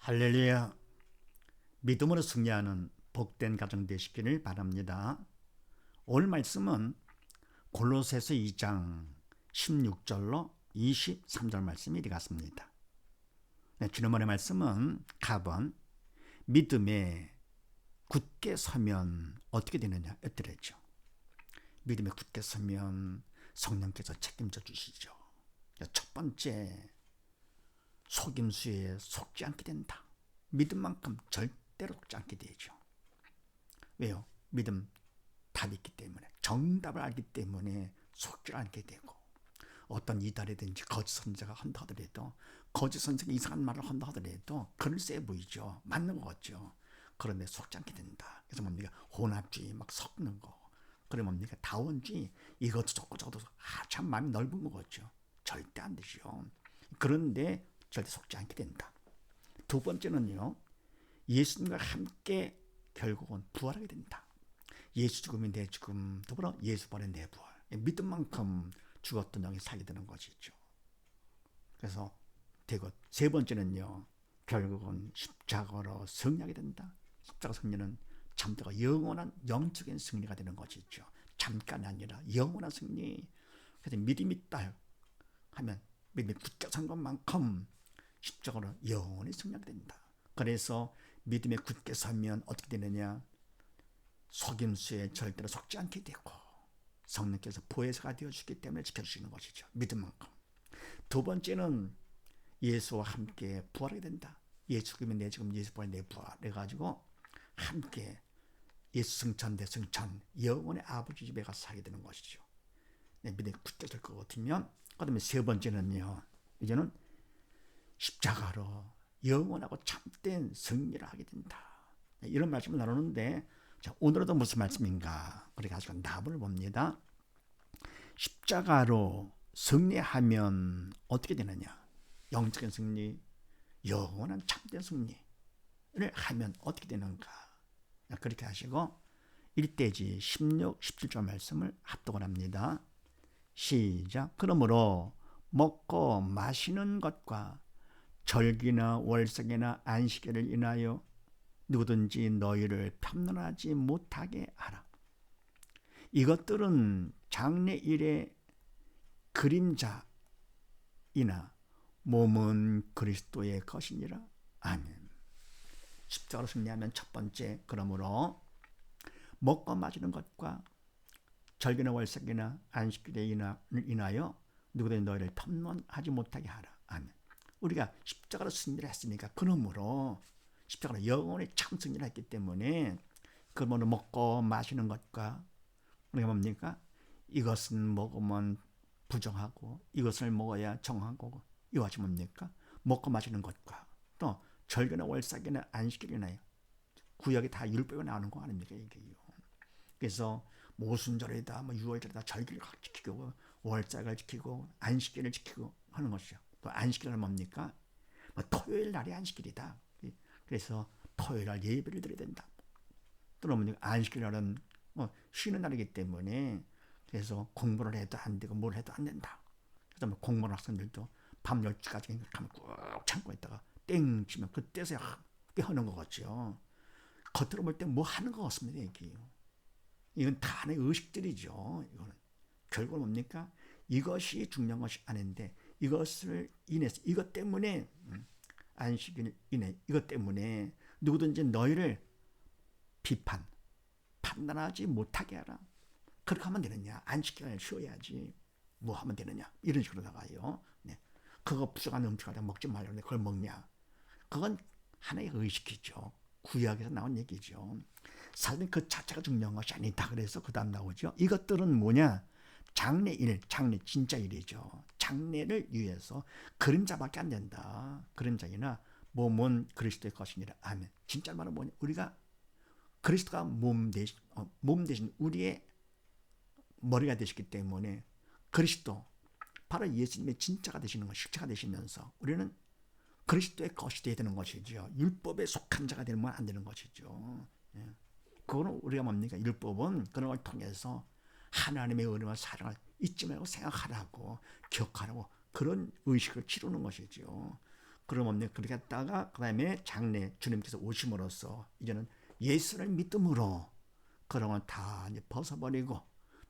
할렐루야. 믿음으로 승리하는 복된 가정 되시기를 바랍니다. 오늘 말씀은 골로새서 2장 16절로 23절 말씀이 되겠습니다. 지난번의 말씀은 가번 믿음에 굳게 서면 어떻게 되느냐 였더랬죠. 믿음에 굳게 서면 성령께서 책임져 주시죠. 첫 번째, 속임수에 속지 않게 된다. 믿음만큼 절대로 속지 않게 되죠. 왜요? 믿음 답이 있기 때문에, 정답을 알기 때문에 속지 않게 되고, 어떤 이달이든지 거짓 선지자가 한다 하더라도, 거짓 선지자가 이상한 말을 한다 하더라도 그럴싸해 보이죠. 맞는 것 같죠. 그런데 속지 않게 된다. 그래서 뭡니까? 혼합주의 막 섞는 거, 그래 뭡니까? 다원주의, 이것도 좋고 저것도 참 마음이 넓은 거겠죠. 절대 안 되죠. 그런데 절대 속지 않게 된다. 두 번째는요, 예수님과 함께 결국은 부활하게 된다. 예수 죽음이 내 죽음, 더불어 예수 부활이 내 부활. 믿음만큼 죽었던 영이 살게 되는 것이죠. 그래서 되고, 세 번째는요, 결국은 십자가로 승리하게 된다. 십자가 승리는 참되고 영원한 영적인 승리가 되는 것이죠. 잠깐이 아니라 영원한 승리. 그래서 믿음이 있다 하면 믿음이 굳게 선 것만큼 십자가로 영원히 승리하게 된다. 그래서 믿음에 굳게 서면 어떻게 되느냐? 속임수에 절대로 속지 않게 되고, 성령께서 보혜사가 되어주기 때문에 지켜주시는 것이죠. 믿음만큼. 두 번째는 예수와 함께 부활하게 된다. 예수 죽으면 내 지금, 예수 부활 내 부활 해가지고 함께 예수 승천 대 승천, 영원의 아버지 집에 가서 살게 되는 것이죠. 믿음에 굳게 설 것 같으면, 그다음에 세 번째는요, 이제는 십자가로 영원하고 참된 승리를 하게 된다. 이런 말씀을 나누는데, 자, 오늘도 무슨 말씀인가? 그래서 가지고 답을 봅니다. 십자가로 승리하면 어떻게 되느냐? 영적인 승리, 영원한 참된 승리를 하면 어떻게 되는가? 그렇게 하시고 1대지 16, 17절 말씀을 합독을 합니다. 시작. 그러므로 먹고 마시는 것과 절기나 월삭이나 안식일을 인하여 누구든지 너희를 편론하지 못하게 하라. 이것들은 장래일의 그림자이나 몸은 그리스도의 것이니라. 아멘. 십자가로 승리하면 첫 번째, 그러므로 먹고 마시는 것과 절기나 월삭이나 안식일에 인하여 누구든지 너희를 편론하지 못하게 하라. 아멘. 우리가 십자가로 승리를 했으니까, 그러므로 십자가로 영원히 참 승리를 했기 때문에, 그러므로 먹고 마시는 것과, 우리가 뭡니까? 이것은 먹으면 부정하고 이것을 먹어야 정하고, 이것이 뭡니까? 먹고 마시는 것과 또 절기나 월삭이나 안식일이나 구약이 다 율법에 나오는 거 아닙니까? 이게요. 그래서 모순절이다, 뭐 유월절이다, 절기를 지키고 월삭을 지키고 안식일을 지키고 하는 것이죠. 또 안식일은 뭡니까? 뭐 토요일 날이 안식일이다. 그래서 토요일 날 예배를 드려야 된다. 또는 안식일 날은 쉬는 날이기 때문에, 그래서 공부를 해도 안 되고 뭘 해도 안 된다. 그래서 뭐 공무원 학생들도 밤 12시까지 가면 꾹 참고 있다가 땡 치면 그때서야 깨어는 거 같죠. 겉으로 볼 때 뭐 하는 거 같습니다. 이건 다 하나의 의식들이죠. 이거는 결국은 뭡니까? 이것이 중요한 것이 아닌데, 이것을 인해서, 이것 때문에, 안식일 인해 이것 때문에 누구든지 너희를 판단하지 못하게 하라. 그렇게 하면 되느냐? 안식일을 쉬어야지. 뭐 하면 되느냐? 이런 식으로 나가요. 네. 그거 부정한 음식을 먹지 말라는데 그걸 먹냐? 그건 하나의 의식이죠. 구약에서 나온 얘기죠. 사실 그 자체가 중요한 것이 아니다. 그래서 그 다음 나오죠. 이것들은 뭐냐? 장래일, 장래 진짜 일이죠. 장래를 위해서 그림자밖에 안 된다. 그림자이나 몸은 그리스도의 것이니라. 아멘. 진짜 말은 뭐냐? 우리가 그리스도가 몸 대신 우리의 머리가 되시기 때문에, 그리스도, 바로 예수님의 진짜가 되시는 것, 실체가 되시면서 우리는 그리스도의 것이 되어야 되는 것이죠. 율법에 속한 자가 되면 안 되는 것이죠. 예. 그거는 우리가 뭡니까? 율법은 그런 걸 통해서 하나님의 은혜와 사랑을 잊지 말고 생각하라고, 기억하라고, 그런 의식을 치르는 것이죠. 그럼 없네. 그렇게 했다가 그 다음에 장래 주님께서 오심으로써 이제는 예수를 믿음으로 그런 건 다 이제 벗어버리고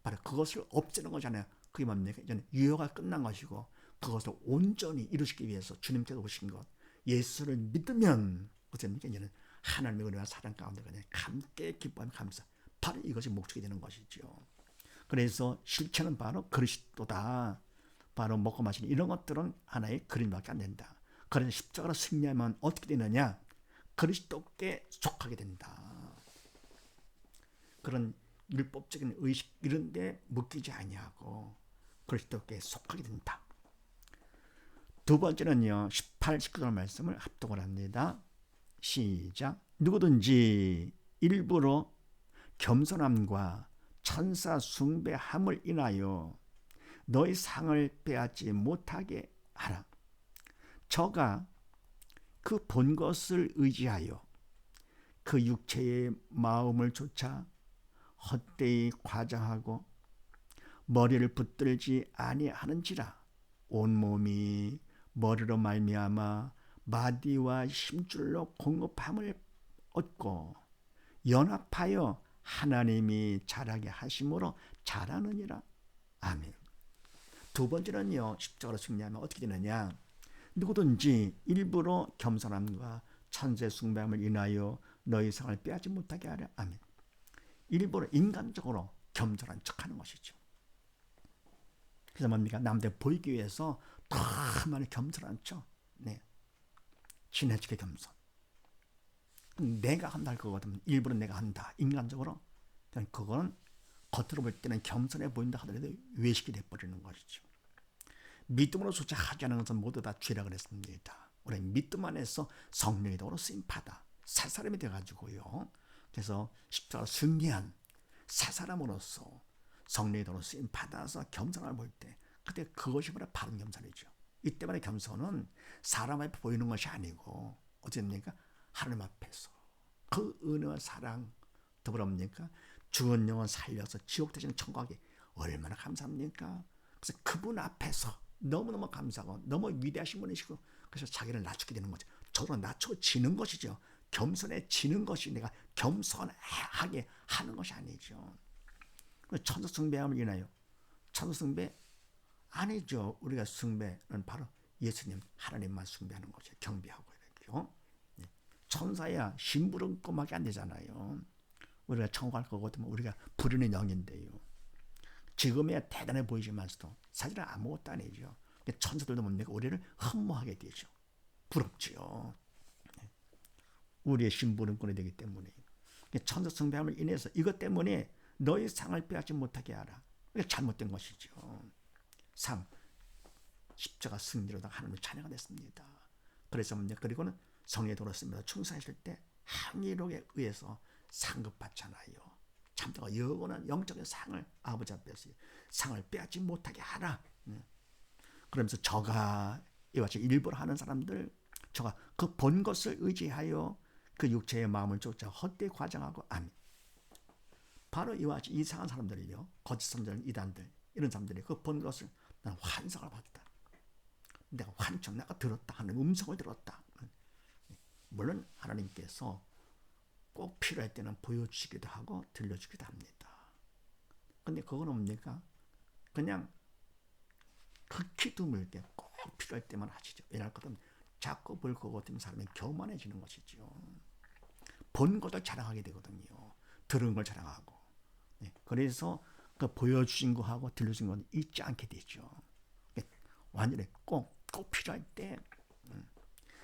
바로 그것을 없애는 거잖아요. 그게 뭡니까? 이제는 유효가 끝난 것이고 그것을 온전히 이루시기 위해서 주님께서 오신 것 예수를 믿으면 어떻습니까? 이제는 하나님의 은혜와 사랑 가운데 그냥 함께 기뻐하며 감사. 바로 이것이 목적이 되는 것이죠. 그래서 실체는 바로 그리스도다. 바로 먹고 마시는 이런 것들은 하나의 그림밖에 안 된다. 그래서 십자가로 승리하면 어떻게 되느냐? 그리스도께 속하게 된다. 그런 율법적인 의식 이런 데 묶이지 아니하고 그리스도께 속하게 된다. 두 번째는요. 18, 19절 말씀을 합독을 합니다. 시작. 누구든지 일부러 겸손함과 천사 숭배함을 인하여 너희 상을 빼앗지 못하게 하라. 저가 그 본 것을 의지하여 그 육체의 마음을 쫓아 헛되이 과장하고 머리를 붙들지 아니하는지라. 온몸이 머리로 말미암아 마디와 힘줄로 공급함을 얻고 연합하여 하나님이 자라게 하심으로 자라느니라. 아멘. 두 번째는요. 십자가로 승리하면 어떻게 되느냐. 누구든지 일부러 겸손함과 천세 숭배함을 인하여 너희 상을 빼앗지 못하게 하라. 아멘. 일부러 인간적으로 겸손한 척하는 것이죠. 그래서 뭡니까? 남들 보이기 위해서 더 많이 겸손한 척. 네. 지나치게 겸손. 내가 한다 할 거거든. 일부러 내가 한다. 인간적으로. 그거는 겉으로 볼 때는 겸손해 보인다 하더라도 외식이 돼버리는 것이죠. 믿음으로조차 하지 않은 것은 모두 다 죄라 그랬습니다. 우리 믿음 안에서 성령의 도로 쓰임받아 새 사람이 돼가지고요. 그래서 십자가로 승리한 새 사람으로서 성령의 도로 쓰임받아서 겸손함을 볼 때 그때 그것이 바로 바른 겸손이죠. 이때만의 겸손은 사람 앞에 보이는 것이 아니고 어쨌습니까? 하나님 앞에서 그 은혜와 사랑 더불어옵니까? 죽은 영혼 살려서 지옥 대신 천국하기 얼마나 감사합니까? 그래서 그분 앞에서 너무너무 감사하고 너무 위대하신 분이시고 그래서 자기를 낮추게 되는 거죠. 저로 낮춰지는 것이죠. 겸손해지는 것이 내가 겸손하게 하는 것이 아니죠. 천사 숭배함을 인하여 천사 숭배 아니죠. 우리가 숭배는 바로 예수님 하나님만 숭배하는 거죠. 경배하고 이렇게요. 천사야 심부름꼼하게 안 되잖아요. 우리가 천국할 거거든요. 우리가 부르는 영인데요. 지금이야 대단해 보이지만서도 사실은 아무것도 아니죠. 천사들도 뭡니까? 우리를 흠모하게 되죠. 부럽지요. 우리의 심부름꾼이 되기 때문에 천사 숭배함을 인해서 이것 때문에 너희 상을 빼앗지 못하게 하라. 이게 잘못된 것이죠. 상 십자가 승리로 하나님의 자녀가 됐습니다. 그래서 그리고는 성령의 도로 쓰면서 충성하실 때 항의록에 의해서 상급받잖아요. 참다가 영원한 영적인 상을 아버지 앞에서 상을 빼앗지 못하게 하라. 그러면서 저가 이와 같이 일부러 하는 사람들 저가 그 본 것을 의지하여 그 육체의 마음을 쫓아 헛되이 과장하고 아멘. 바로 이와 같이 이상한 사람들이요. 거짓 선자들, 이단들 이런 사람들이 그 본 것을 난 환상을 봤다. 내가 환청 내가 들었다 하는 음성을 들었다. 물론 하나님께서 꼭 필요할 때는 보여주시기도 하고 들려주기도 합니다. 근데 그건 뭡니까? 그냥 극히 드물게 꼭 필요할 때만 하시죠. 왜냐하면 자꾸 볼 것 같으면 사람이 교만해지는 것이죠. 본 것을 자랑하게 되거든요. 들은 걸 자랑하고. 그래서 그 보여주신 거하고 들려주신 건 잊지 않게 되죠. 완전히 꼭 필요할 때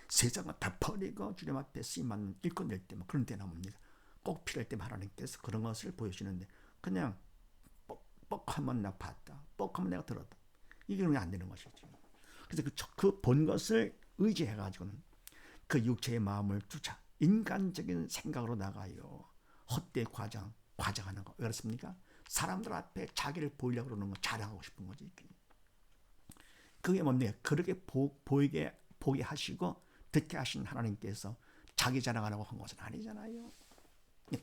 세상을 다 버리고 주님 앞에 쓰임받는 일꾼 될 때만 그런 때나 뭡니까? 꼭 필요할 때 하나님께서 그런 것을 보여주시는데 그냥 뻑하면 내가 봤다. 뻑하면 내가 들었다. 이게 안 되는 것이죠. 그래서 그 본 것을 의지해가지고는 그 육체의 마음을 쫓아 인간적인 생각으로 나가요. 헛되이 과장하는 거. 왜 그렇습니까? 사람들 앞에 자기를 보이려고 그러는 거 자랑하고 싶은 거지. 그게 뭡니까? 그렇게 보게 하시고 듣게 하신 하나님께서 자기 자랑하라고 한 것은 아니잖아요.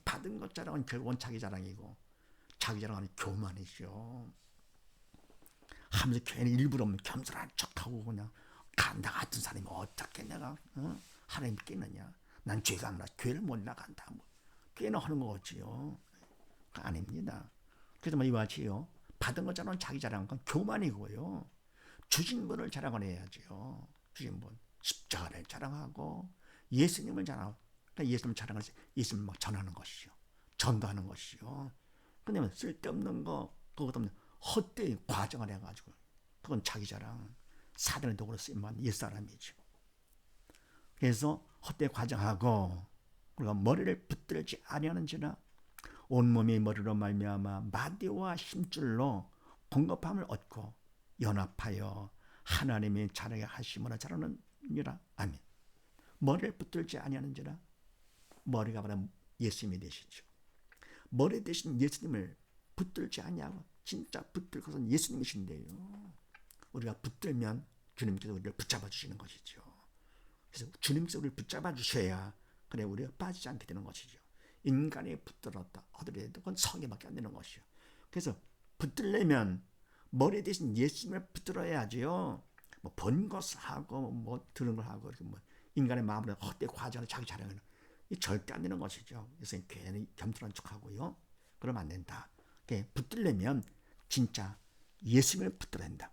받은 것 자랑은 결국은 자기 자랑이고 자기 자랑은 교만이죠. 하면서 괜히 일부러 없는 겸손한 척하고 그냥 나 같은 사람이 어떻게 내가 하나님 믿겠느냐? 난 죄가 안 나. 교회를 못 나간다. 뭐. 교회는 하는 거지요. 아닙니다. 그래서 뭐 이와 같이요. 받은 것처럼 자기 자랑한 건 교만이고요. 주신 분을 자랑을 해야지요. 주신 분. 십자가를 자랑하고 예수님을 자랑하고 그러니까 예수님을 자랑해서 예수님을 막 전하는 것이죠. 전도하는 것이죠. 그런데 쓸데없는 거 그것도 없는 헛되이 과정을 해가지고 그건 자기 자랑 사단의 도구로 쓰임만 옛사람이죠. 그래서 헛되이 과정하고 우리가 머리를 붙들지 아니하는지라 온몸이 머리로 말미암아 마디와 힘줄로 공급함을 얻고 연합하여 하나님이 자라게 하심으로 자라느니라. 아멘. 머리를 붙들지 아니하는지라 머리가 바로 예수님이 되시죠. 머리 대신 예수님을 붙들지 아니하고 진짜 붙들 것은 예수님이신데요. 우리가 붙들면 주님께서 우리를 붙잡아 주시는 것이죠. 그래서 주님께서 우리를 붙잡아 주셔야 그래 우리가 빠지지 않게 되는 것이죠. 인간이 붙들었다 하더라도 그건 성에밖에 안 되는 것이요. 그래서 붙들려면 머리 대신 예수님을 붙들어야지요. 뭐 본 것을 하고 뭐 들은 걸 하고 이렇게 뭐 인간의 마음으로 헛되이 과장을 자기 자랑하는 이 절대 안 되는 것이죠. 그래서 괜히 겸손한 척하고요. 그러면 안 된다. 붙들려면 진짜 예수님을 붙들어야 된다.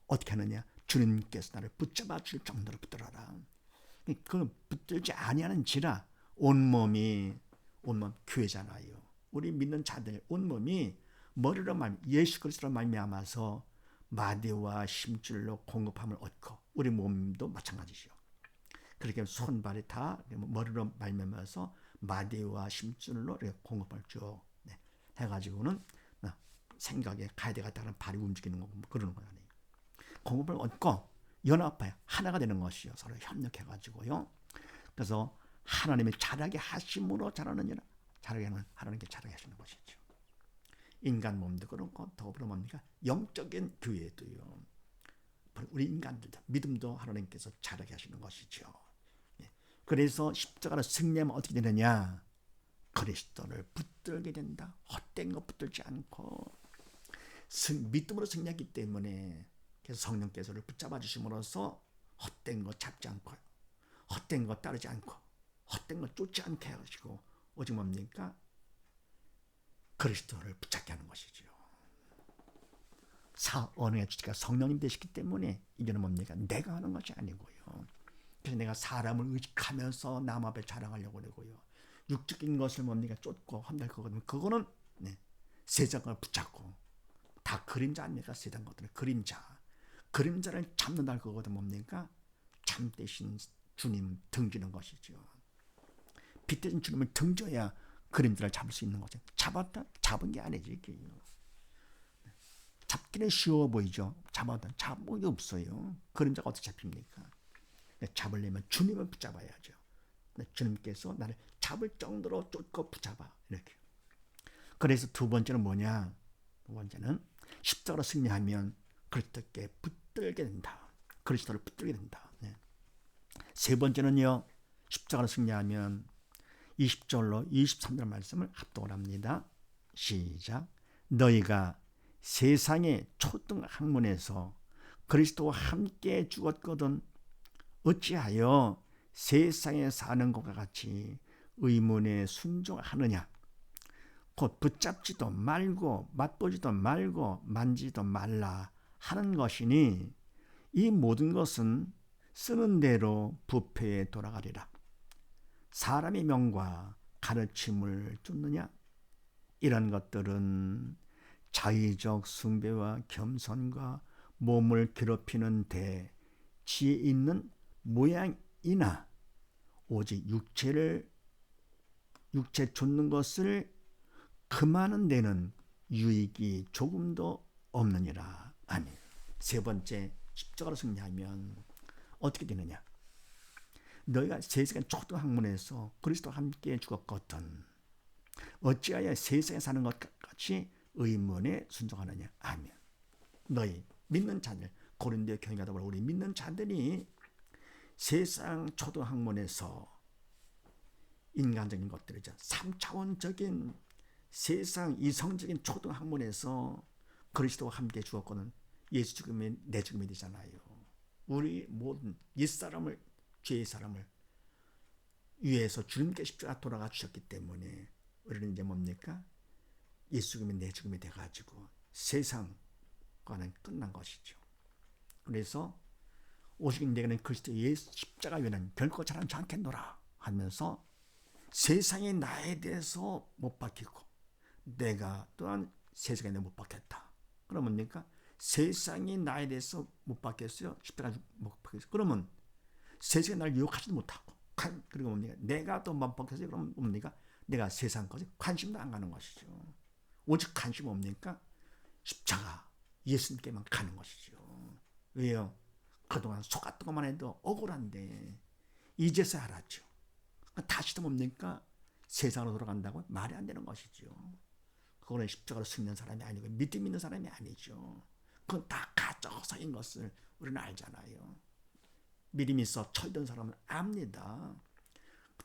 어떻게 하느냐? 주님께서 나를 붙잡아 줄 정도로 붙들어라. 그 붙들지 아니하는지라 온몸 교회잖아요. 우리 믿는 자들 온몸이 머리로 예수 그리스도로 말미암아서 마디와 힘줄로 공급함을 얻고 우리 몸도 마찬가지죠. 그렇게 손발이 다 머리로 말미암아서 마디와 힘줄로 공급을 쭉 해가지고는 생각에 가야 되겠다는 발이 움직이는 거고 뭐 그러는 거예요. 공급을 얻고 연합하여 하나가 되는 것이요. 서로 협력해가지고요. 그래서 하나님의 자라게 하심으로 자라느니라. 자라게 하는 하나님께 자라게 하시는 것이죠. 인간 몸도 그렇고 더불어 뭡니까? 영적인 교회도요. 우리 인간들도 믿음도 하나님께서 자라게 하시는 것이죠. 그래서 십자가를 승리하면 어떻게 되느냐? 그리스도를 붙들게 된다. 헛된 거 붙들지 않고 믿음으로 승리하기 때문에 그래서 성령께서 를 붙잡아 주심으로써 헛된 거 잡지 않고 헛된 거 따르지 않고 헛된 거 쫓지 않게 하시고 오직 뭡니까? 그리스도를 붙잡게 하는 것이죠. 언어의 주체가 성령님 되시기 때문에 이제는 뭡니까? 내가 하는 것이 아니고요. 그래서 내가 사람을 의식하면서 남 앞에 자랑하려고 그러고요. 육적인 것을 뭡니까? 쫓고 한달 거거든요. 그거는 세상을 붙잡고 다 그림자 아닙니까? 세상 것들은 그림자를 잡는다는 그거거든 뭡니까? 참되신 주님 등지는 것이죠. 빛 대신 주님을 등져야 그림자를 잡을 수 있는 거죠. 잡은 게 아니지. 잡기는 쉬워 보이죠. 잡은 게 없어요. 그림자가 어떻게 잡힙니까? 잡으려면 주님을 붙잡아야죠. 주님께서 나를 잡을 정도로 쫓고 붙잡아 이렇게. 그래서 두 번째는 뭐냐? 두 번째는 십자가로 승리하면 그리스도께 붙들게 된다. 그리스도를 붙들게 된다. 세 번째는요. 십자가로 승리하면 20절로 23절 말씀을 합독을 합니다. 시작. 너희가 세상의 초등 학문에서 그리스도와 함께 죽었거든 어찌하여 세상에 사는 것과 같이 의문에 순종하느냐. 곧 붙잡지도 말고 맛보지도 말고 만지도 말라 하는 것이니 이 모든 것은 쓰는 대로 부패에 돌아가리라. 사람의 명과 가르침을 쫓느냐? 이런 것들은 자의적 숭배와 겸손과 몸을 괴롭히는 데 지혜 있는 모양이나 오직 육체 쫓는 것을 금하는 데는 유익이 조금도 없느니라. 아멘. 세 번째, 십자가로 승리하면 어떻게 되느냐? 너희가 세상의 초등 학문에서 그리스도와 함께 죽었거든 어찌하여 세상에 사는 것 같이 의문에 순종하느냐? 아멘. 너희 믿는 자들, 고린도 교회가 더불어 우리 믿는 자들이 세상 초등 학문에서 인간적인 것들이죠. 3차원적인 세상 이성적인 초등 학문에서 그리스도와 함께 죽었거든 예수 죽음이 내 죽음이 되잖아요. 우리 모든 옛사람을, 죄의 사람을 위해서 주님께 십자가 돌아가 주셨기 때문에 우리는 이제 뭡니까? 예수 죽음이 내 죽음이 돼가지고 세상과는 끝난 것이죠. 그래서 오직 내게는 그리스도 예수 십자가 외에는 별거 잘하지 않겠노라 하면서 세상이 나에 대해서 못 박히고 내가 또한 세상에 대해 못 박혔다. 그럼 뭡니까? 세상이 나에 대해서 못 박혔어요. 십자가 못 박혔어요. 그러면 세상이 나를 유혹하지도 못하고 그리고 뭡니까? 내가 또 못 박혔어요. 그럼 뭡니까? 내가 세상까지 관심도 안 가는 것이죠. 오직 관심 뭡니까? 십자가 예수님께만 가는 것이죠. 왜요? 그동안 속았던 것만 해도 억울한데 이제서 알았죠. 다시도 뭡니까? 세상으로 돌아간다고 말이 안 되는 것이죠. 그거는 십자가로 숨는 사람이 아니고 믿음 있는 사람이 아니죠. 그건 다 가짜서인 것을 우리는 알잖아요. 믿음이 있어 철든 사람은 압니다.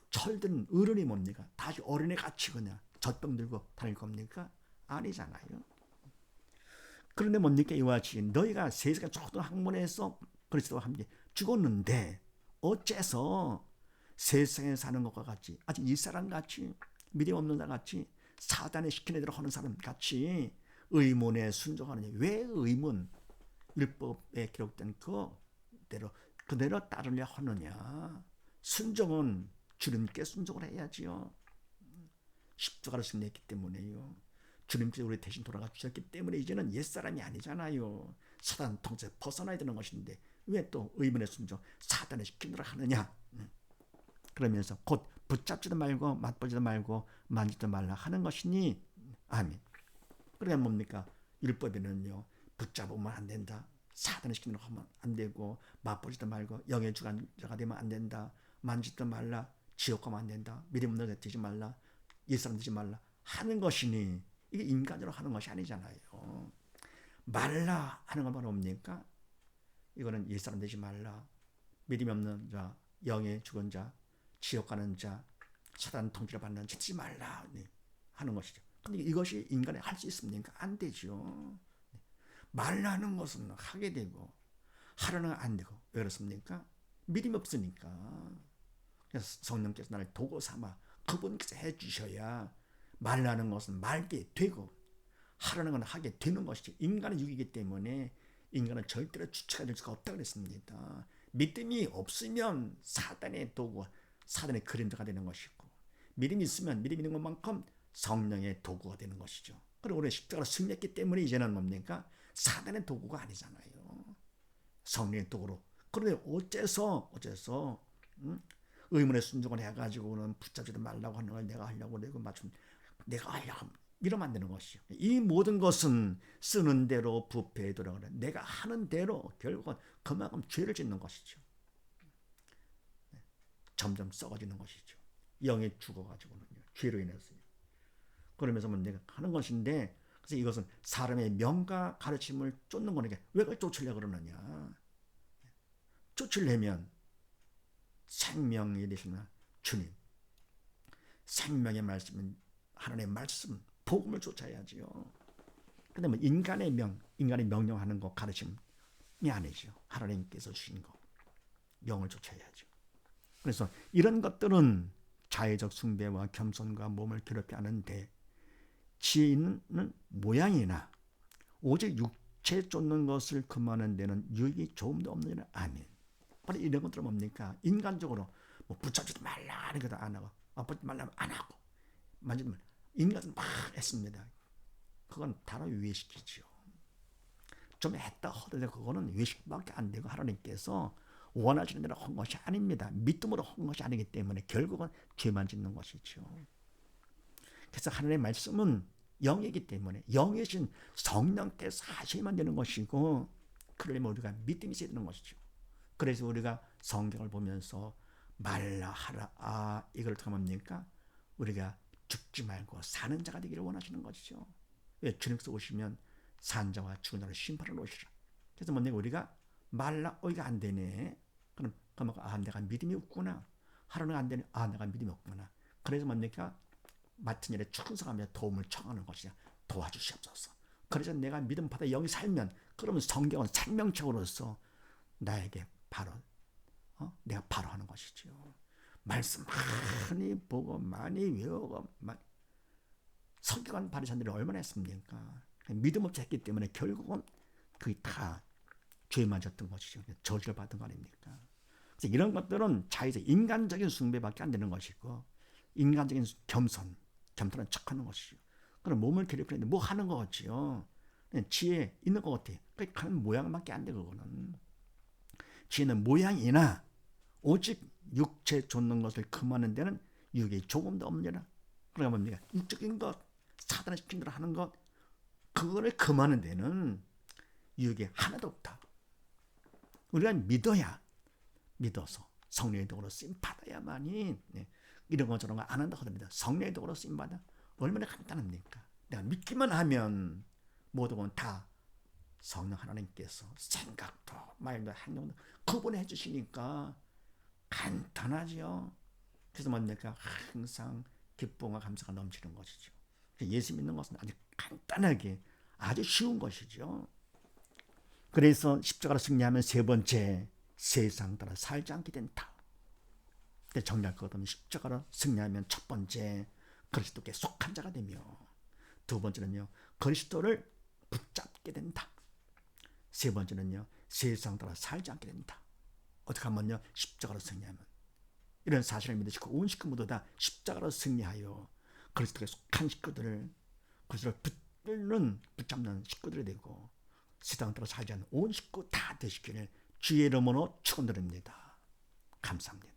철든 어른이 뭡니까? 다시 어른의 같이 그냥 젖병 들고 다닐 겁니까? 아니잖아요. 그런데 뭡니까? 이와 같이 너희가 세상에 조금 학문에서 그리스도와 함께 죽었는데 어째서 세상에 사는 것과 같이 아직 이 사람 같이 믿음 없는 사람 같이 사단의 시키는 대로 하는 사람 같이 의문에 순종하느냐? 왜 의문 율법에 기록된 그대로 따르려 하느냐? 순종은 주님께 순종을 해야지요. 십자가를 승리했기 때문에요. 주님께서 우리 대신 돌아가 주셨기 때문에 이제는 옛사람이 아니잖아요. 사단 통제 벗어나야 되는 것인데 왜 또 의문의 순종 사단의 시키는 대로 하느냐? 그러면서 곧 붙잡지도 말고 맛보지도 말고 만지도 말라 하는 것이니 아멘. 그러니까 뭡니까? 율법에는요 붙잡으면 안 된다. 사단의 시키는 대로 하면 안 되고 맛보지도 말고 영의 주관자가 되면 안 된다. 만지도 말라. 지옥 가면 안 된다. 믿음 없는 자 되지 말라. 옛사람 되지 말라 하는 것이니 이게 인간으로 하는 것이 아니잖아요. 말라 하는 건 바로 뭡니까? 이거는 옛사람 되지 말라. 믿음이 없는 자, 영의 죽은 자, 지옥 가는 자, 사단 통치를 받는 자 되지 말라 하는 것이죠. 근데 이것이 인간이 할 수 있습니까? 안 되죠. 말라는 것은 하게 되고 하려는 안 되고 왜 그렇습니까? 믿음이 없으니까. 그래서 성령께서 나를 도구 삼아 그분께서 해주셔야 말라는 것은 말게 되고 하라는 건 하게 되는 것이죠. 인간은 육이기 때문에 인간은 절대로 주체가 될 수가 없다고 그랬습니다. 믿음이 없으면 사단의 도구, 사단의 그림자가 되는 것이고 믿음이 있으면 믿음 있는 것만큼 성령의 도구가 되는 것이죠. 그리고 우리 십자가로 승리했기 때문에 이제는 뭡니까? 사단의 도구가 아니잖아요. 성령의 도구로. 그런데 어째서 의문의 순종을 해가지고는 붙잡지도 말라고 하는 걸 내가 하려고 내고 맞춤 내가 하려고 이러면 안 되는 것이죠. 이 모든 것은 쓰는 대로 부패에 돌아가는 내가 하는 대로 결국은 그만큼 죄를 짓는 것이죠. 점점 썩어지는 것이죠. 영이 죽어가지고는요. 죄로 인해서요. 그러면서 내가 하는 것인데 그래서 이것은 사람의 명과 가르침을 쫓는 거니까 왜 그걸 쫓으려고 그러느냐. 쫓으려면 생명이 되시는 주님, 생명의 말씀은 하나님의 말씀, 복음을 쫓아야지요. 근데 뭐 인간의 명령하는 거 가르침이 아니죠. 하나님께서 주신 거, 영을 쫓아야죠. 그래서 이런 것들은 자의적 숭배와 겸손과 몸을 괴롭게 하는데 지혜 있는 모양이나 오직 육체 쫓는 것을 금하는 데는 유익이 조금도 없는 일은 아멘. 바로 이런 것들은 뭡니까? 인간적으로 뭐 붙잡지도 말라 하는 것도 안 하고 아프지 말라면 안 하고 만지도 말라. 인간은 막 했습니다. 그건 바로 외식이죠. 좀 했다 하더라도 그거는 외식밖에 안 되고 하나님께서 원하시는 대로 한 것이 아닙니다. 믿음으로 한 것이 아니기 때문에 결국은 죄만 짓는 것이죠. 그래서 하나님의 말씀은 영이기 때문에 영이신 성령께서 하셔야만 되는 것이고 그러려면 우리가 믿음이 있어야 되는 것이죠. 그래서 우리가 성경을 보면서 말라 하라 이걸 어떻게 합니까? 우리가 죽지 말고 사는 자가 되기를 원하시는 것이죠. 왜? 주님께서 오시면 산 자와 죽은 자를 심판을 오시라. 그래서 뭔가 우리가 말라 이거 안 되네. 그럼 내가 믿음이 없구나. 하루는 안 되네. 내가 믿음이 없구나. 그래서 뭡니까? 맡은 일에 충성하며 도움을 청하는 것이냐. 도와주시옵소서. 그래서 내가 믿음 받아 영이 살면 그러면 성경은 생명책으로서 나에게 바로 내가 바로 하는 것이죠. 말씀 많이 보고 많이 외우고 서기관 바리새인들이 얼마나 했습니까? 믿음 없이 했기 때문에 결국은 그게 다 죄 맞았던 것이죠. 저주를 받은 거 아닙니까? 그래서 이런 것들은 자의적 인간적인 숭배밖에 안 되는 것이고, 인간적인 겸손한 척하는 것이죠. 그럼 몸을 괴롭히는데 뭐 하는 거 같지요? 지혜 있는 것 같아. 그 하는 모양밖에 안 돼. 그거는 지혜는 모양이나 오직 육체 좇는 것을 금하는 데는 유익이 조금도 없느니라. 그러니까 뭡니까? 육적인 것, 사단의 시킨 대로 하는 것, 그거를 금하는 데는 유익이 하나도 없다. 우리가 믿어서 성령의 도구로 쓰임 받아야만이 이런 거 저런 거 안 한다고 합니다. 성령의 도구로 쓰임 받아 얼마나 간단합니까? 내가 믿기만 하면 모든 건 다 성령 하나님께서 생각도 말도 행동도 구분해 주시니까 간단하죠. 그래서 뭡니까? 항상 기쁨과 감사가 넘치는 것이죠. 예수 믿는 것은 아주 간단하게 아주 쉬운 것이죠. 그래서 십자가로 승리하면 세 번째, 세상 따라 살지 않게 된다. 정리할 것은 십자가로 승리하면 첫 번째, 그리스도께 속한 자가 되며, 두 번째는요, 그리스도를 붙잡게 된다. 세 번째는요, 세상 따라 살지 않게 된다. 어떻게 하면요, 십자가로 승리하면. 이런 사실을 믿으시고 온 식구 모두 다 십자가로 승리하여 그리스도께 속한 식구들을, 그리스도를 붙잡는 식구들이 되고, 세상 따라 살지 않는 온 식구 다 되시기를 주의 이름으로 축원드립니다. 감사합니다.